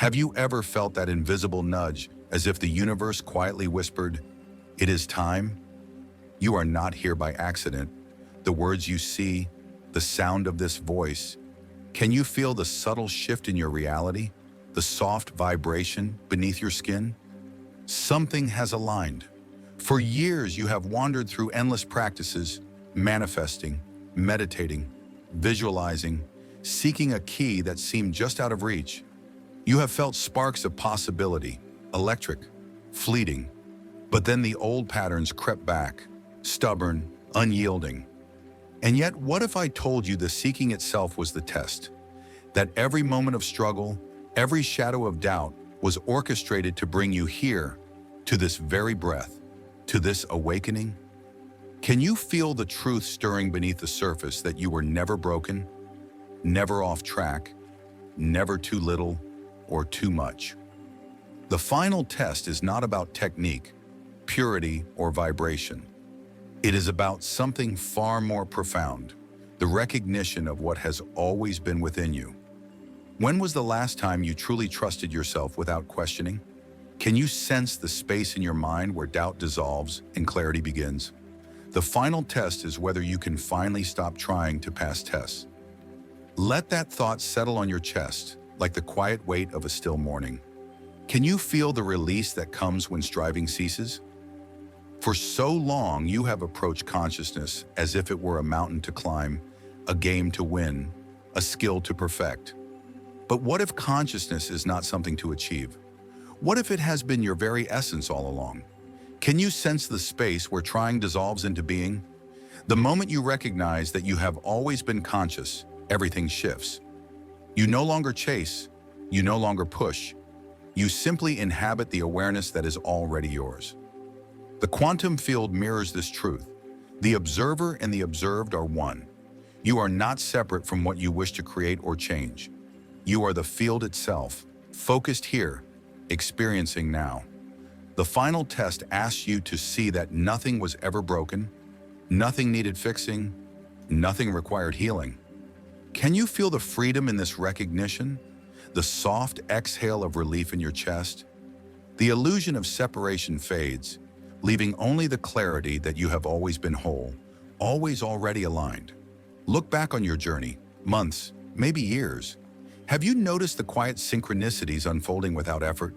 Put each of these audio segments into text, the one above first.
Have you ever felt that invisible nudge, as if the universe quietly whispered, "It is time"? You are not here by accident. The words you see, the sound of this voice. Can you feel the subtle shift in your reality? The soft vibration beneath your skin? Something has aligned. For years, you have wandered through endless practices, manifesting, meditating, visualizing, seeking a key that seemed just out of reach. You have felt sparks of possibility, electric, fleeting. But then the old patterns crept back, stubborn, unyielding. And yet, what if I told you the seeking itself was the test? That every moment of struggle, every shadow of doubt was orchestrated to bring you here, to this very breath, to this awakening? Can you feel the truth stirring beneath the surface that you were never broken, never off track, never too little or too much? The final test is not about technique, purity, or vibration. It is about something far more profound, the recognition of what has always been within you. When was the last time you truly trusted yourself without questioning? Can you sense the space in your mind where doubt dissolves and clarity begins? The final test is whether you can finally stop trying to pass tests. Let that thought settle on your chest, like the quiet weight of a still morning. Can you feel the release that comes when striving ceases? For so long, you have approached consciousness as if it were a mountain to climb, a game to win, a skill to perfect. But what if consciousness is not something to achieve? What if it has been your very essence all along? Can you sense the space where trying dissolves into being? The moment you recognize that you have always been conscious, everything shifts. You no longer chase, you no longer push. You simply inhabit the awareness that is already yours. The quantum field mirrors this truth. The observer and the observed are one. You are not separate from what you wish to create or change. You are the field itself, focused here, experiencing now. The final test asks you to see that nothing was ever broken, nothing needed fixing, nothing required healing. Can you feel the freedom in this recognition? The soft exhale of relief in your chest? The illusion of separation fades, leaving only the clarity that you have always been whole, always already aligned. Look back on your journey, months, maybe years. Have you noticed the quiet synchronicities unfolding without effort?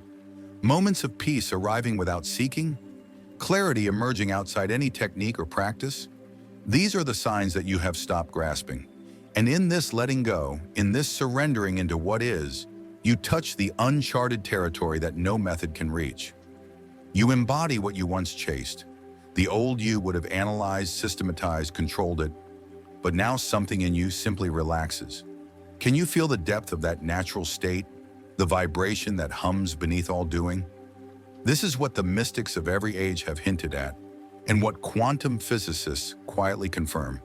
Moments of peace arriving without seeking? Clarity emerging outside any technique or practice? These are the signs that you have stopped grasping. And in this letting go, in this surrendering into what is, you touch the uncharted territory that no method can reach. You embody what you once chased. The old you would have analyzed, systematized, controlled it, but now something in you simply relaxes. Can you feel the depth of that natural state, the vibration that hums beneath all doing? This is what the mystics of every age have hinted at, and what quantum physicists quietly confirm.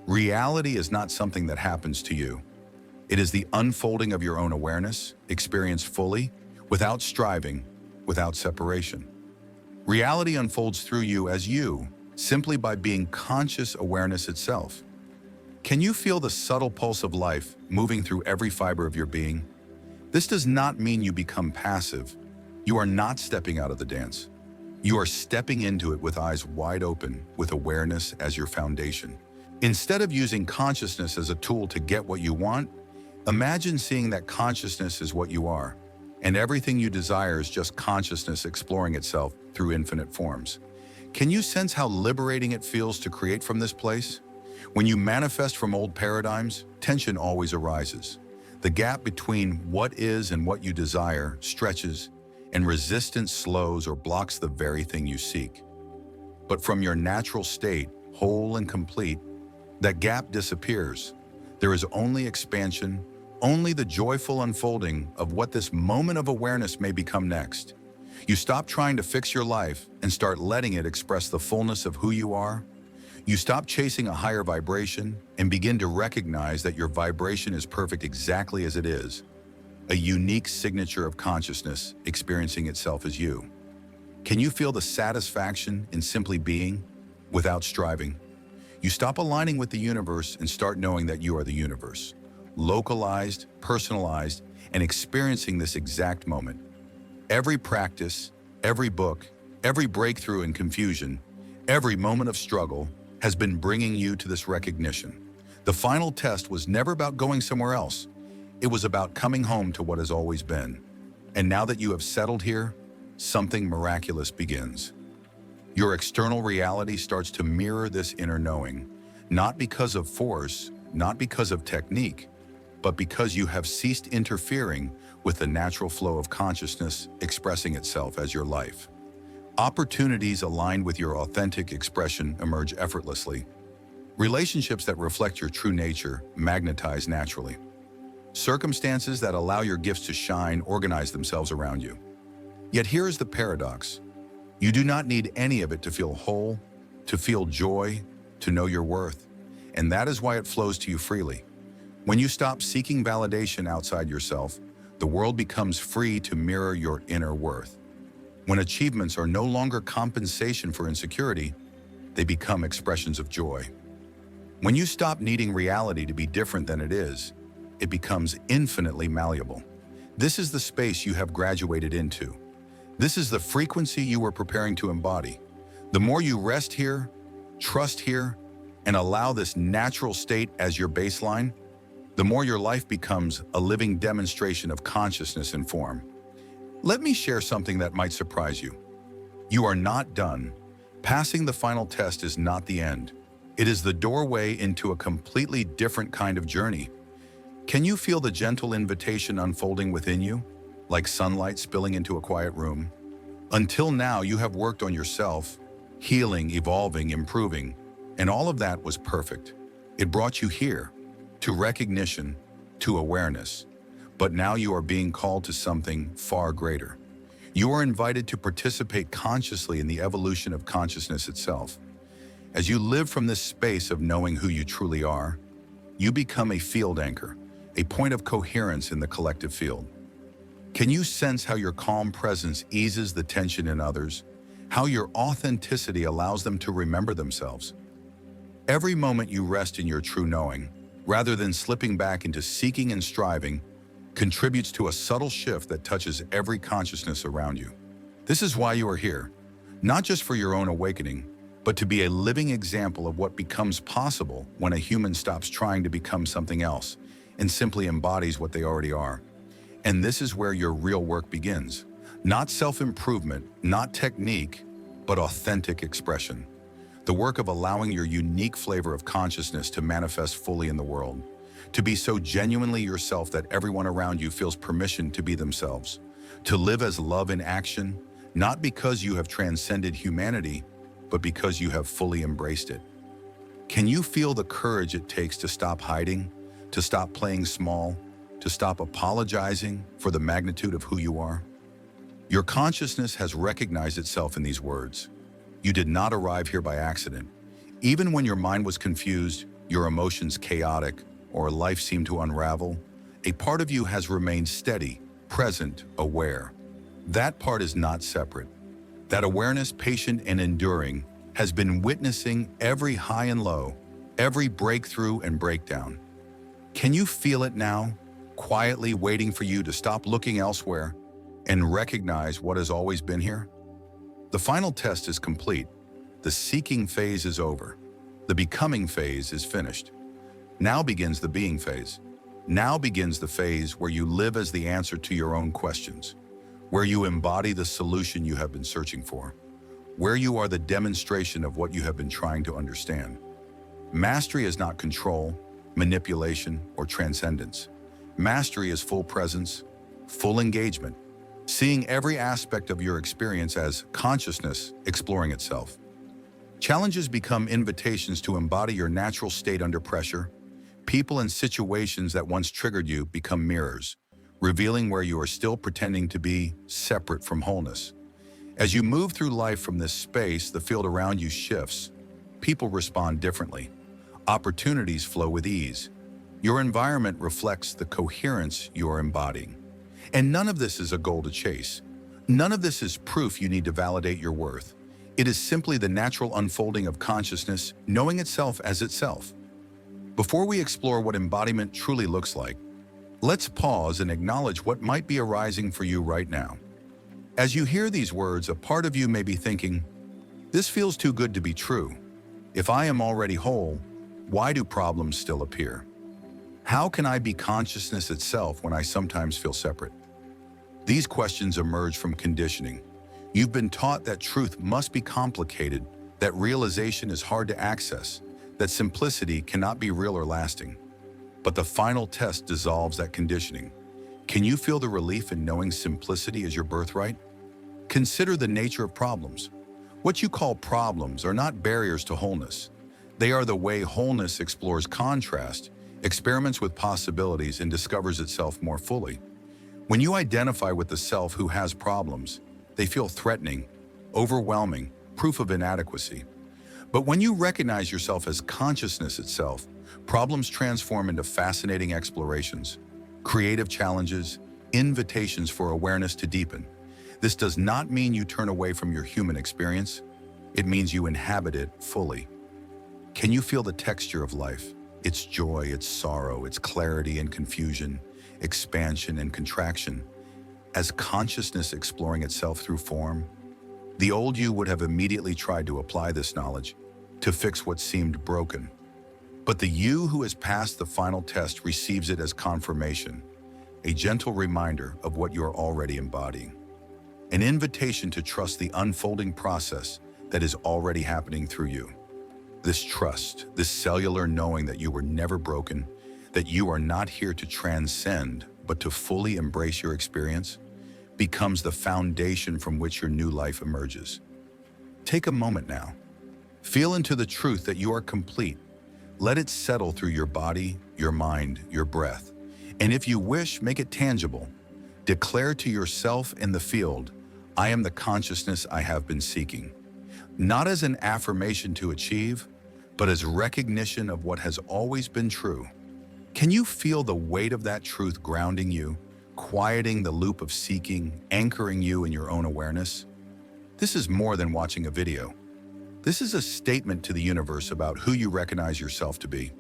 Reality is not something that happens to you. It is the unfolding of your own awareness, experienced fully, without striving, without separation. Reality unfolds through you as you, simply by being conscious awareness itself. Can you feel the subtle pulse of life moving through every fiber of your being? This does not mean you become passive. You are not stepping out of the dance. You are stepping into it with eyes wide open, with awareness as your foundation. Instead of using consciousness as a tool to get what you want, imagine seeing that consciousness is what you are, and everything you desire is just consciousness exploring itself through infinite forms. Can you sense how liberating it feels to create from this place? When you manifest from old paradigms, tension always arises. The gap between what is and what you desire stretches, and resistance slows or blocks the very thing you seek. But from your natural state, whole and complete, that gap disappears. There is only expansion, only the joyful unfolding of what this moment of awareness may become next. You stop trying to fix your life and start letting it express the fullness of who you are. You stop chasing a higher vibration and begin to recognize that your vibration is perfect exactly as it is, a unique signature of consciousness experiencing itself as you. Can you feel the satisfaction in simply being, without striving? You stop aligning with the universe and start knowing that you are the universe, localized, personalized, and experiencing this exact moment. Every practice, every book, every breakthrough in confusion, every moment of struggle has been bringing you to this recognition. The final test was never about going somewhere else. It was about coming home to what has always been. And now that you have settled here, something miraculous begins. Your external reality starts to mirror this inner knowing, not because of force, not because of technique, but because you have ceased interfering with the natural flow of consciousness expressing itself as your life. Opportunities aligned with your authentic expression emerge effortlessly. Relationships that reflect your true nature magnetize naturally. Circumstances that allow your gifts to shine organize themselves around you. Yet here is the paradox. You do not need any of it to feel whole, to feel joy, to know your worth. And that is why it flows to you freely. When you stop seeking validation outside yourself, the world becomes free to mirror your inner worth. When achievements are no longer compensation for insecurity, they become expressions of joy. When you stop needing reality to be different than it is, it becomes infinitely malleable. This is the space you have graduated into. This is the frequency you were preparing to embody. The more you rest here, trust here, and allow this natural state as your baseline, the more your life becomes a living demonstration of consciousness in form. Let me share something that might surprise you. You are not done. Passing the final test is not the end. It is the doorway into a completely different kind of journey. Can you feel the gentle invitation unfolding within you, like sunlight spilling into a quiet room? Until now, you have worked on yourself, healing, evolving, improving, and all of that was perfect. It brought you here, to recognition, to awareness. But now you are being called to something far greater. You are invited to participate consciously in the evolution of consciousness itself. As you live from this space of knowing who you truly are, you become a field anchor, a point of coherence in the collective field. Can you sense how your calm presence eases the tension in others? How your authenticity allows them to remember themselves? Every moment you rest in your true knowing, rather than slipping back into seeking and striving, contributes to a subtle shift that touches every consciousness around you. This is why you are here, not just for your own awakening, but to be a living example of what becomes possible when a human stops trying to become something else and simply embodies what they already are. And this is where your real work begins. Not self-improvement, not technique, but authentic expression. The work of allowing your unique flavor of consciousness to manifest fully in the world. To be so genuinely yourself that everyone around you feels permission to be themselves. To live as love in action, not because you have transcended humanity, but because you have fully embraced it. Can you feel the courage it takes to stop hiding, to stop playing small, to stop apologizing for the magnitude of who you are? Your consciousness has recognized itself in these words. You did not arrive here by accident. Even when your mind was confused, your emotions chaotic, or life seemed to unravel, a part of you has remained steady, present, aware. That part is not separate. That awareness, patient and enduring, has been witnessing every high and low, every breakthrough and breakdown. Can you feel it now, quietly waiting for you to stop looking elsewhere and recognize what has always been here? The final test is complete. The seeking phase is over. The becoming phase is finished. Now begins the being phase. Now begins the phase where you live as the answer to your own questions, where you embody the solution you have been searching for, where you are the demonstration of what you have been trying to understand. Mastery is not control, manipulation, or transcendence. Mastery is full presence, full engagement, seeing every aspect of your experience as consciousness exploring itself. Challenges become invitations to embody your natural state under pressure. People and situations that once triggered you become mirrors, revealing where you are still pretending to be separate from wholeness. As you move through life from this space, the field around you shifts. People respond differently. Opportunities flow with ease. Your environment reflects the coherence you are embodying. And none of this is a goal to chase. None of this is proof you need to validate your worth. It is simply the natural unfolding of consciousness, knowing itself as itself. Before we explore what embodiment truly looks like, Let's pause and acknowledge what might be arising for you right now. As you hear these words, a part of you may be thinking, this feels too good to be true. If I am already whole, why do problems still appear? How can I be consciousness itself when I sometimes feel separate? These questions emerge from conditioning. You've been taught that truth must be complicated, that realization is hard to access, that simplicity cannot be real or lasting. But the final test dissolves that conditioning. Can you feel the relief in knowing simplicity is your birthright? Consider the nature of problems. What you call problems are not barriers to wholeness. They are the way wholeness explores contrast, experiments with possibilities, and discovers itself more fully. When you identify with the self who has problems, they feel threatening, overwhelming, proof of inadequacy. But when you recognize yourself as consciousness itself, problems transform into fascinating explorations, creative challenges, invitations for awareness to deepen. This does not mean you turn away from your human experience. It means you inhabit it fully. Can you feel the texture of life? Its joy, its sorrow, its clarity and confusion, expansion and contraction, as consciousness exploring itself through form? The old you would have immediately tried to apply this knowledge to fix what seemed broken. But the you who has passed the final test receives it as confirmation, a gentle reminder of what you are already embodying. An invitation to trust the unfolding process that is already happening through you. This trust, this cellular knowing that you were never broken, that you are not here to transcend, but to fully embrace your experience, becomes the foundation from which your new life emerges. Take a moment now. Feel into the truth that you are complete. Let it settle through your body, your mind, your breath. And if you wish, make it tangible. Declare to yourself in the field, I am the consciousness I have been seeking. Not as an affirmation to achieve, but as recognition of what has always been true. Can you feel the weight of that truth grounding you, quieting the loop of seeking, anchoring you in your own awareness? This is more than watching a video. This is a statement to the universe about who you recognize yourself to be.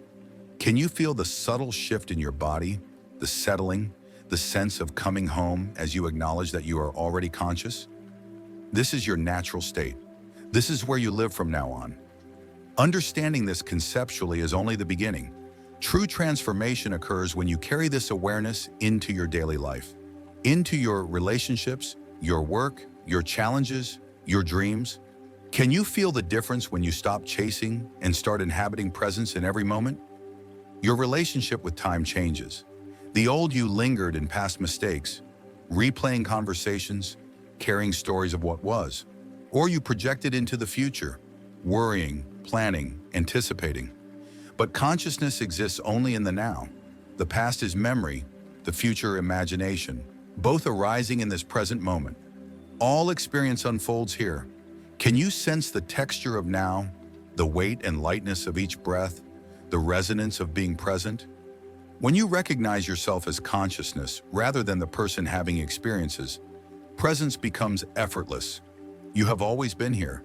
Can you feel the subtle shift in your body, the settling, the sense of coming home as you acknowledge that you are already conscious? This is your natural state. This is where you live from now on. Understanding this conceptually is only the beginning. True transformation occurs when you carry this awareness into your daily life, into your relationships, your work, your challenges, your dreams. Can you feel the difference when you stop chasing and start inhabiting presence in every moment? Your relationship with time changes. The old you lingered in past mistakes, replaying conversations, carrying stories of what was, or you projected into the future, worrying, planning, anticipating. But consciousness exists only in the now. The past is memory, the future imagination, both arising in this present moment. All experience unfolds here. Can you sense the texture of now, the weight and lightness of each breath, the resonance of being present? When you recognize yourself as consciousness rather than the person having experiences, presence becomes effortless. You have always been here.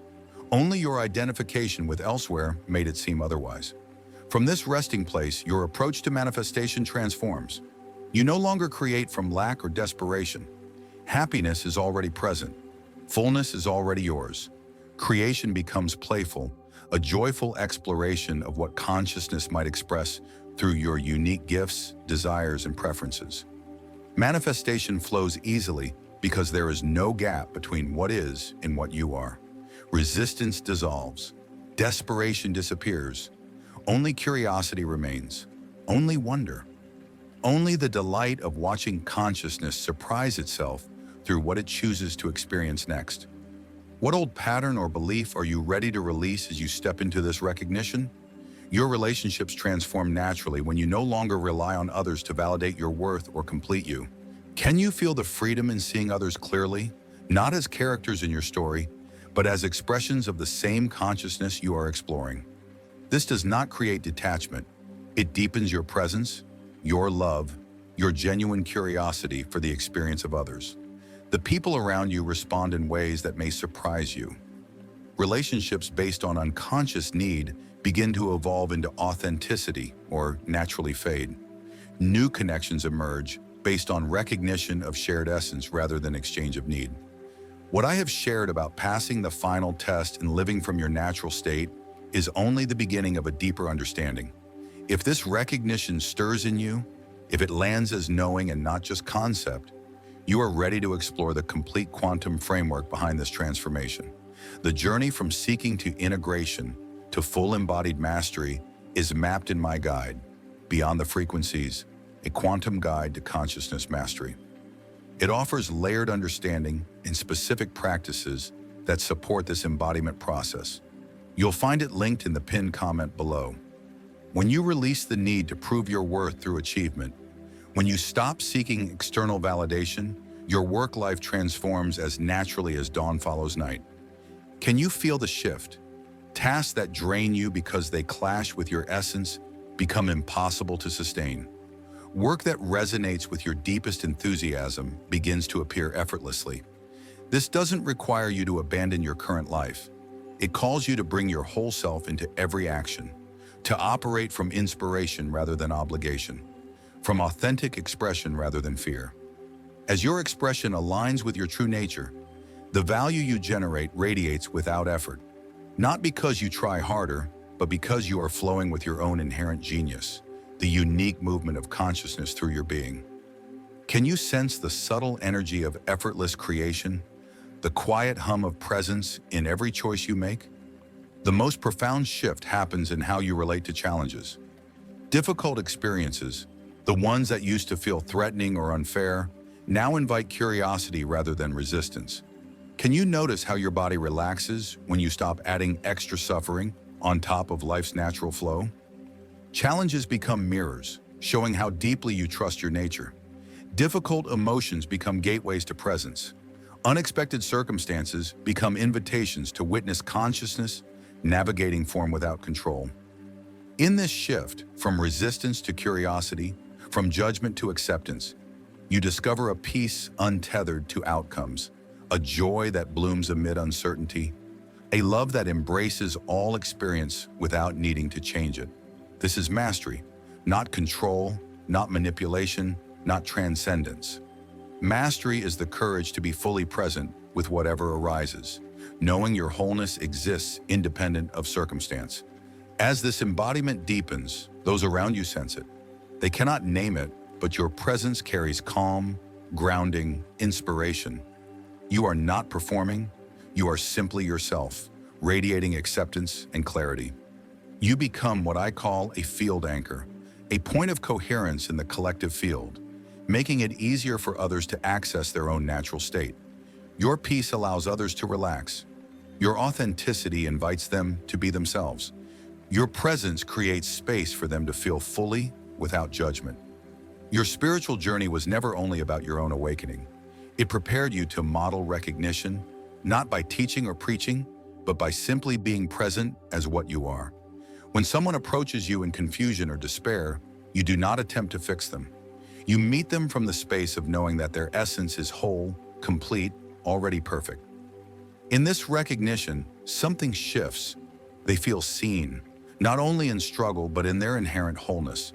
Only your identification with elsewhere made it seem otherwise. From this resting place, your approach to manifestation transforms. You no longer create from lack or desperation. Happiness is already present. Fullness is already yours. Creation becomes playful, a joyful exploration of what consciousness might express through your unique gifts, desires, and preferences. Manifestation flows easily because there is no gap between what is and what you are. Resistance dissolves. Desperation disappears. Only curiosity remains. Only wonder. Only the delight of watching consciousness surprise itself through what it chooses to experience next. What old pattern or belief are you ready to release as you step into this recognition? Your relationships transform naturally when you no longer rely on others to validate your worth or complete you. Can you feel the freedom in seeing others clearly, not as characters in your story, but as expressions of the same consciousness you are exploring? This does not create detachment. It deepens your presence, your love, your genuine curiosity for the experience of others. The people around you respond in ways that may surprise you. Relationships based on unconscious need begin to evolve into authenticity or naturally fade. New connections emerge based on recognition of shared essence rather than exchange of need. What I have shared about passing the final test and living from your natural state is only the beginning of a deeper understanding. If this recognition stirs in you, if it lands as knowing and not just concept, you are ready to explore the complete quantum framework behind this transformation. The journey from seeking to integration to full embodied mastery is mapped in my guide, Beyond the Frequencies, a quantum guide to consciousness mastery. It offers layered understanding and specific practices that support this embodiment process. You'll find it linked in the pinned comment below. When you release the need to prove your worth through achievement, when you stop seeking external validation, your work life transforms as naturally as dawn follows night. Can you feel the shift? Tasks that drain you because they clash with your essence become impossible to sustain. Work that resonates with your deepest enthusiasm begins to appear effortlessly. This doesn't require you to abandon your current life. It calls you to bring your whole self into every action, to operate from inspiration rather than obligation, from authentic expression rather than fear. As your expression aligns with your true nature, the value you generate radiates without effort, not because you try harder, but because you are flowing with your own inherent genius, the unique movement of consciousness through your being. Can you sense the subtle energy of effortless creation, the quiet hum of presence in every choice you make? The most profound shift happens in how you relate to challenges. Difficult experiences, the ones that used to feel threatening or unfair, now invite curiosity rather than resistance. Can you notice how your body relaxes when you stop adding extra suffering on top of life's natural flow? Challenges become mirrors, showing how deeply you trust your nature. Difficult emotions become gateways to presence. Unexpected circumstances become invitations to witness consciousness, navigating form without control. In this shift, from resistance to curiosity, from judgment to acceptance, you discover a peace untethered to outcomes, a joy that blooms amid uncertainty, a love that embraces all experience without needing to change it. This is mastery, not control, not manipulation, not transcendence. Mastery is the courage to be fully present with whatever arises, knowing your wholeness exists independent of circumstance. As this embodiment deepens, those around you sense it. They cannot name it, but your presence carries calm, grounding, inspiration. You are not performing, you are simply yourself, radiating acceptance and clarity. You become what I call a field anchor, a point of coherence in the collective field, making it easier for others to access their own natural state. Your peace allows others to relax. Your authenticity invites them to be themselves. Your presence creates space for them to feel fully without judgment. Your spiritual journey was never only about your own awakening. It prepared you to model recognition, not by teaching or preaching, but by simply being present as what you are. When someone approaches you in confusion or despair, you do not attempt to fix them. You meet them from the space of knowing that their essence is whole, complete, already perfect. In this recognition, something shifts. They feel seen, not only in struggle, but in their inherent wholeness.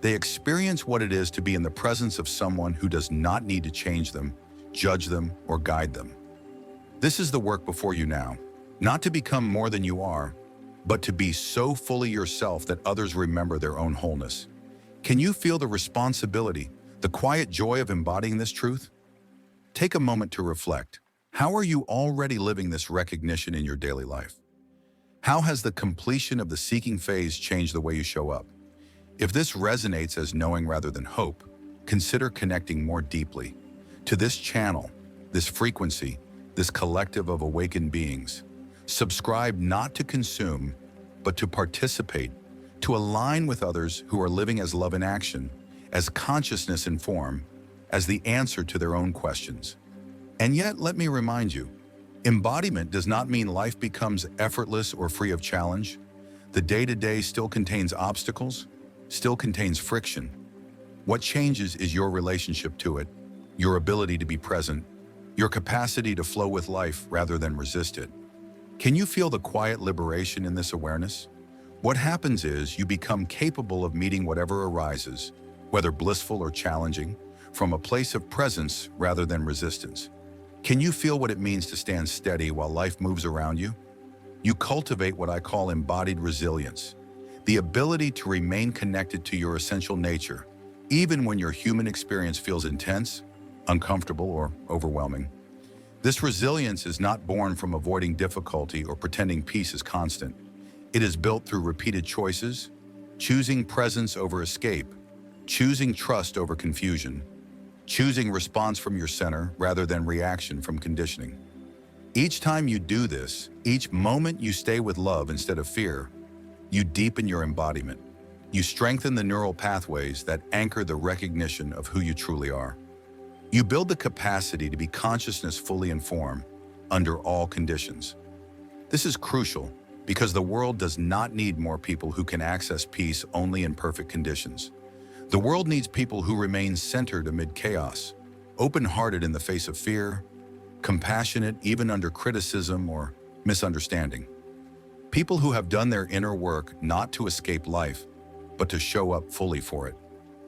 They experience what it is to be in the presence of someone who does not need to change them, judge them, or guide them. This is the work before you now, not to become more than you are, but to be so fully yourself that others remember their own wholeness. Can you feel the responsibility, the quiet joy of embodying this truth? Take a moment to reflect. How are you already living this recognition in your daily life? How has the completion of the seeking phase changed the way you show up? If this resonates as knowing rather than hope, consider connecting more deeply to this channel, this frequency, this collective of awakened beings. Subscribe not to consume, but to participate, to align with others who are living as love in action, as consciousness in form, as the answer to their own questions. And yet, let me remind you, embodiment does not mean life becomes effortless or free of challenge. The day-to-day still contains obstacles, still contains friction. What changes is your relationship to it, your ability to be present, your capacity to flow with life rather than resist it. Can you feel the quiet liberation in this awareness? What happens is you become capable of meeting whatever arises, whether blissful or challenging, from a place of presence rather than resistance. Can you feel what it means to stand steady while life moves around you? You cultivate what I call embodied resilience, the ability to remain connected to your essential nature, even when your human experience feels intense, uncomfortable, or overwhelming. This resilience is not born from avoiding difficulty or pretending peace is constant. It is built through repeated choices, choosing presence over escape, choosing trust over confusion, choosing response from your center rather than reaction from conditioning. Each time you do this, each moment you stay with love instead of fear, you deepen your embodiment. You strengthen the neural pathways that anchor the recognition of who you truly are. You build the capacity to be consciousness fully informed under all conditions. This is crucial because the world does not need more people who can access peace only in perfect conditions. The world needs people who remain centered amid chaos, open-hearted in the face of fear, compassionate even under criticism or misunderstanding. People who have done their inner work not to escape life, but to show up fully for it.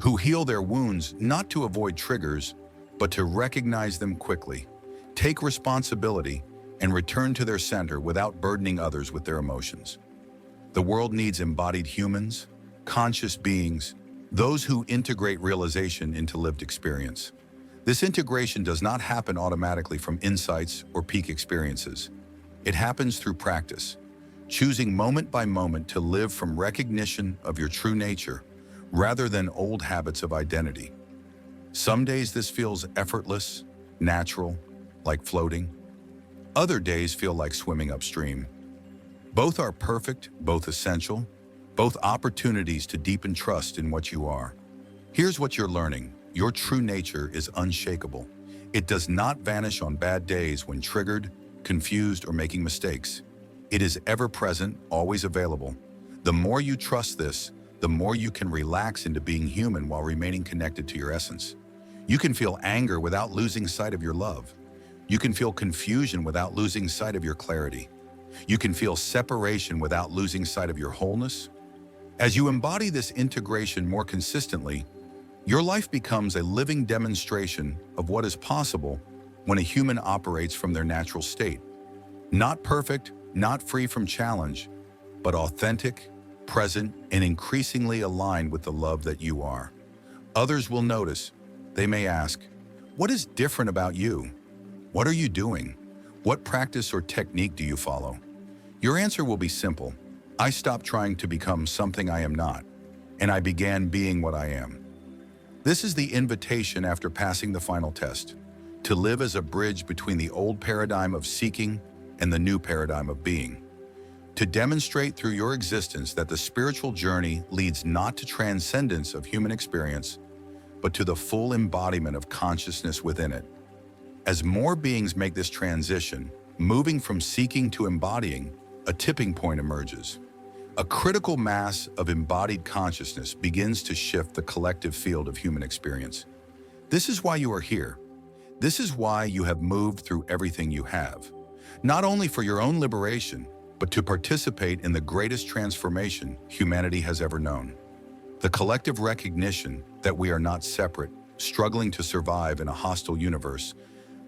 Who heal their wounds not to avoid triggers, but to recognize them quickly, take responsibility, and return to their center without burdening others with their emotions. The world needs embodied humans, conscious beings, those who integrate realization into lived experience. This integration does not happen automatically from insights or peak experiences. It happens through practice, choosing moment by moment to live from recognition of your true nature rather than old habits of identity. Some days this feels effortless, natural, like floating. Other days feel like swimming upstream. Both are perfect, both essential, both opportunities to deepen trust in what you are. Here's what you're learning. Your true nature is unshakable. It does not vanish on bad days when triggered, confused, or making mistakes. It is ever present, always available. The more you trust this, the more you can relax into being human while remaining connected to your essence. You can feel anger without losing sight of your love. You can feel confusion without losing sight of your clarity. You can feel separation without losing sight of your wholeness. As you embody this integration more consistently, your life becomes a living demonstration of what is possible when a human operates from their natural state. Not perfect, not free from challenge, but authentic, present, and increasingly aligned with the love that you are. Others will notice. They may ask, "What is different about you? What are you doing? What practice or technique do you follow?" Your answer will be simple. I stopped trying to become something I am not, and I began being what I am. This is the invitation after passing the final test, to live as a bridge between the old paradigm of seeking and the new paradigm of being. To demonstrate through your existence that the spiritual journey leads not to transcendence of human experience, but to the full embodiment of consciousness within it. As more beings make this transition, moving from seeking to embodying, a tipping point emerges. A critical mass of embodied consciousness begins to shift the collective field of human experience. This is why you are here. This is why you have moved through everything you have. Not only for your own liberation, but to participate in the greatest transformation humanity has ever known. The collective recognition that we are not separate, struggling to survive in a hostile universe,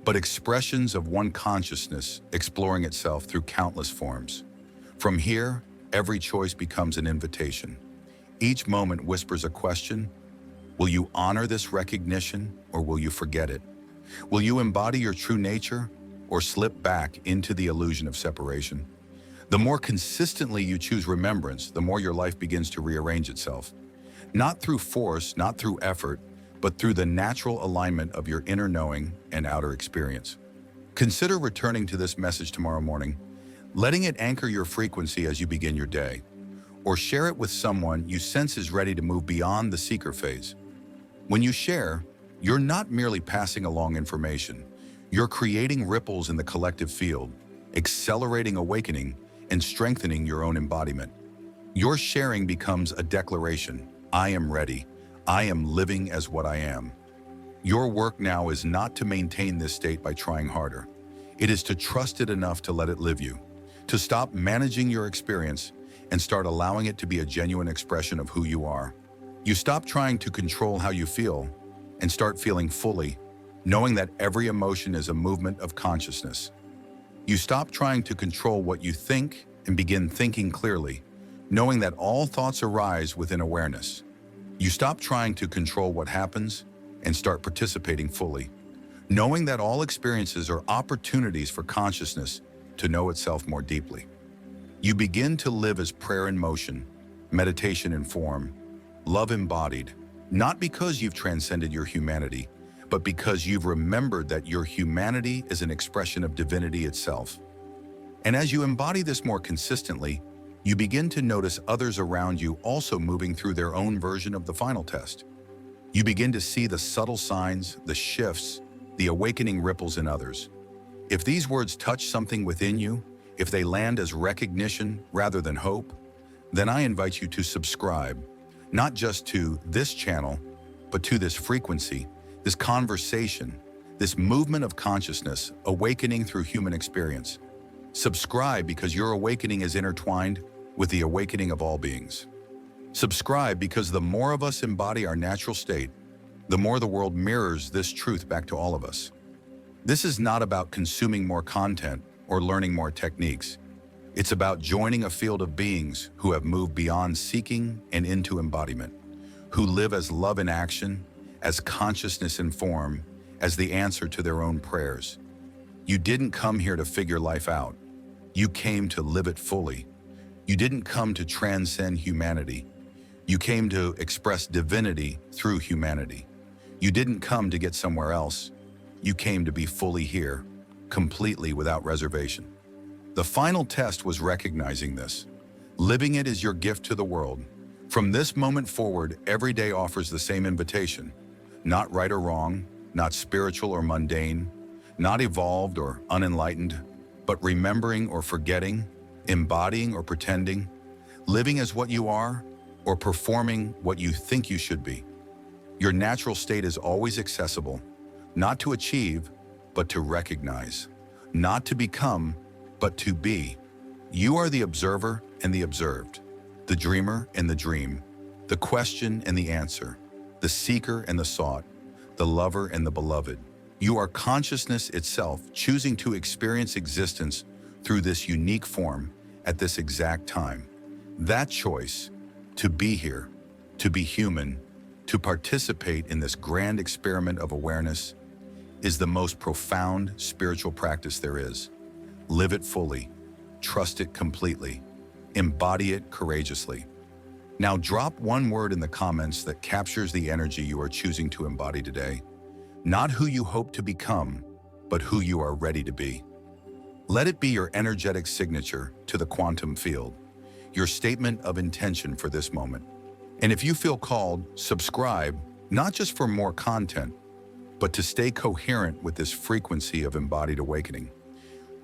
but expressions of one consciousness exploring itself through countless forms. From here, every choice becomes an invitation. Each moment whispers a question. Will you honor this recognition, or will you forget it? Will you embody your true nature, or slip back into the illusion of separation? The more consistently you choose remembrance, the more your life begins to rearrange itself. Not through force, not through effort, but through the natural alignment of your inner knowing and outer experience. Consider returning to this message tomorrow morning, letting it anchor your frequency as you begin your day, or share it with someone you sense is ready to move beyond the seeker phase. When you share, you're not merely passing along information, you're creating ripples in the collective field, accelerating awakening and strengthening your own embodiment. Your sharing becomes a declaration. I am ready. I am living as what I am. Your work now is not to maintain this state by trying harder. It is to trust it enough to let it live you, to stop managing your experience and start allowing it to be a genuine expression of who you are. You stop trying to control how you feel and start feeling fully, knowing that every emotion is a movement of consciousness. You stop trying to control what you think and begin thinking clearly, knowing that all thoughts arise within awareness. You stop trying to control what happens and start participating fully, knowing that all experiences are opportunities for consciousness to know itself more deeply. You begin to live as prayer in motion, meditation in form, love embodied, not because you've transcended your humanity, but because you've remembered that your humanity is an expression of divinity itself. And as you embody this more consistently, you begin to notice others around you also moving through their own version of the final test. You begin to see the subtle signs, the shifts, the awakening ripples in others. If these words touch something within you, if they land as recognition rather than hope, then I invite you to subscribe, not just to this channel, but to this frequency, this conversation, this movement of consciousness, awakening through human experience. Subscribe because your awakening is intertwined with the awakening of all beings. Subscribe because the more of us embody our natural state, the more the world mirrors this truth back to all of us. This is not about consuming more content or learning more techniques. It's about joining a field of beings who have moved beyond seeking and into embodiment, who live as love in action, as consciousness in form, as the answer to their own prayers. You didn't come here to figure life out. You came to live it fully. You didn't come to transcend humanity. You came to express divinity through humanity. You didn't come to get somewhere else. You came to be fully here, completely without reservation. The final test was recognizing this. Living it is your gift to the world. From this moment forward, every day offers the same invitation. Not right or wrong, not spiritual or mundane, not evolved or unenlightened, but remembering or forgetting, embodying or pretending, living as what you are, or performing what you think you should be. Your natural state is always accessible, not to achieve, but to recognize, not to become, but to be. You are the observer and the observed, the dreamer and the dream, the question and the answer, the seeker and the sought, the lover and the beloved. You are consciousness itself, choosing to experience existence through this unique form at this exact time. That choice, to be here, to be human, to participate in this grand experiment of awareness, is the most profound spiritual practice there is. Live it fully, trust it completely, embody it courageously. Now drop one word in the comments that captures the energy you are choosing to embody today. Not who you hope to become, but who you are ready to be. Let it be your energetic signature to the quantum field, your statement of intention for this moment. And if you feel called, subscribe, not just for more content, but to stay coherent with this frequency of embodied awakening.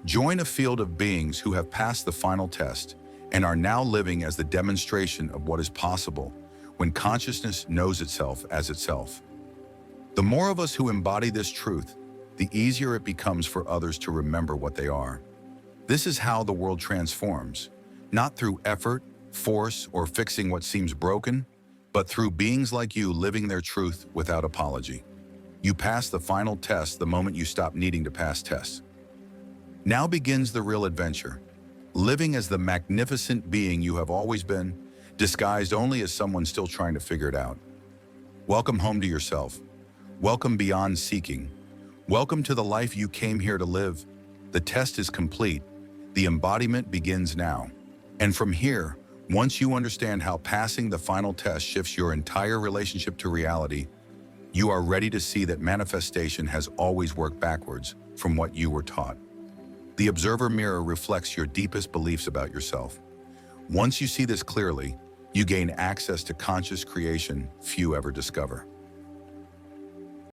Join a field of beings who have passed the final test and are now living as the demonstration of what is possible when consciousness knows itself as itself. The more of us who embody this truth, the easier it becomes for others to remember what they are. This is how the world transforms, not through effort, force, or fixing what seems broken, but through beings like you living their truth without apology. You pass the final test the moment you stop needing to pass tests. Now begins the real adventure, living as the magnificent being you have always been, disguised only as someone still trying to figure it out. Welcome home to yourself. Welcome beyond seeking. Welcome to the life you came here to live. The test is complete. The embodiment begins now. And from here, once you understand how passing the final test shifts your entire relationship to reality, you are ready to see that manifestation has always worked backwards from what you were taught. The observer mirror reflects your deepest beliefs about yourself. Once you see this clearly, you gain access to conscious creation few ever discover.